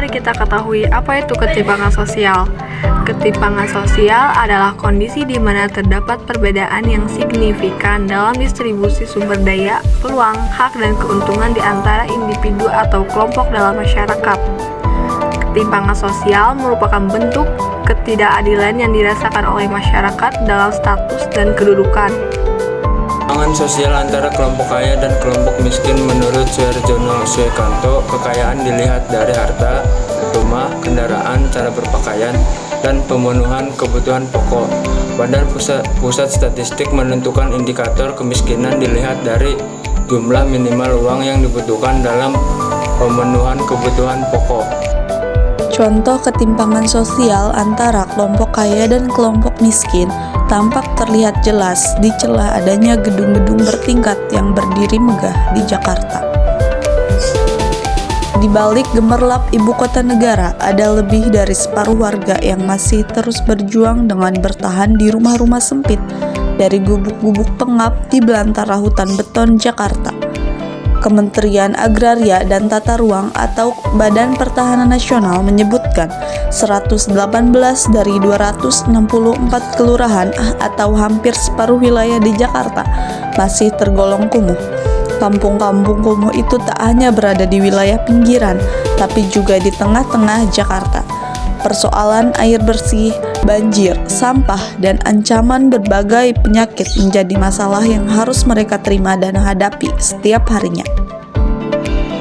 mari kita ketahui apa itu ketimpangan sosial. Ketimpangan sosial adalah kondisi di mana terdapat perbedaan yang signifikan dalam distribusi sumber daya, peluang, hak, dan keuntungan di antara individu atau kelompok dalam masyarakat. Ketimpangan sosial merupakan bentuk ketidakadilan yang dirasakan oleh masyarakat dalam status dan kedudukan. Ketimpangan sosial antara kelompok kaya dan kelompok miskin menurut Suharjono Suekanto, kekayaan dilihat dari harta, rumah, kendaraan, cara berpakaian, dan pemenuhan kebutuhan pokok. Badan Pusat Statistik menentukan indikator kemiskinan dilihat dari jumlah minimal uang yang dibutuhkan dalam pemenuhan kebutuhan pokok. Contoh ketimpangan sosial antara kelompok kaya dan kelompok miskin tampak terlihat jelas di celah adanya gedung-gedung bertingkat yang berdiri megah di Jakarta. Di balik gemerlap ibu kota negara, ada lebih dari separuh warga yang masih terus berjuang dengan bertahan di rumah-rumah sempit dari gubuk-gubuk pengap di belantara hutan beton Jakarta. Kementerian Agraria dan Tata Ruang atau Badan Pertahanan Nasional menyebutkan 118 dari 264 kelurahan atau hampir separuh wilayah di Jakarta masih tergolong kumuh. Kampung-kampung kumuh itu tak hanya berada di wilayah pinggiran, tapi juga di tengah-tengah Jakarta. Persoalan air bersih, banjir, sampah, dan ancaman berbagai penyakit menjadi masalah yang harus mereka terima dan hadapi setiap harinya.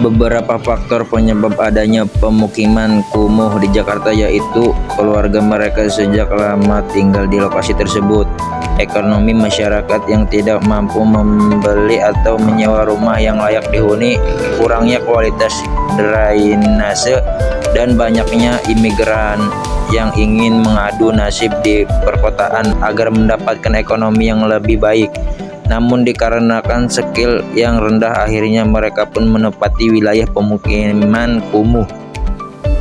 Beberapa faktor penyebab adanya pemukiman kumuh di Jakarta yaitu keluarga mereka sejak lama tinggal di lokasi tersebut, ekonomi masyarakat yang tidak mampu membeli atau menyewa rumah yang layak dihuni, kurangnya kualitas drainase, dan banyaknya imigran yang ingin mengadu nasib di perkotaan agar mendapatkan ekonomi yang lebih baik. Namun dikarenakan skill yang rendah, akhirnya mereka pun menempati wilayah pemukiman kumuh.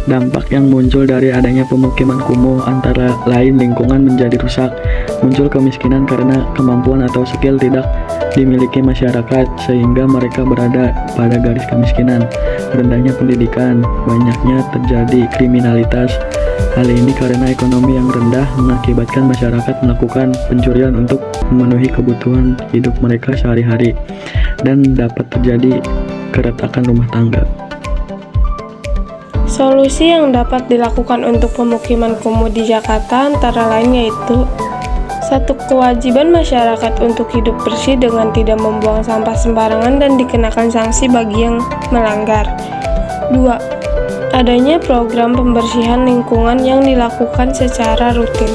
Dampak yang muncul dari adanya pemukiman kumuh antara lain lingkungan menjadi rusak, muncul kemiskinan karena kemampuan atau skill tidak dimiliki masyarakat sehingga mereka berada pada garis kemiskinan, rendahnya pendidikan, banyaknya terjadi kriminalitas. Hal ini karena ekonomi yang rendah mengakibatkan masyarakat melakukan pencurian untuk memenuhi kebutuhan hidup mereka sehari-hari dan dapat terjadi keretakan rumah tangga. Solusi yang dapat dilakukan untuk pemukiman kumuh di Jakarta antara lain yaitu: 1. Kewajiban masyarakat untuk hidup bersih dengan tidak membuang sampah sembarangan dan dikenakan sanksi bagi yang melanggar. 2. Adanya program pembersihan lingkungan yang dilakukan secara rutin.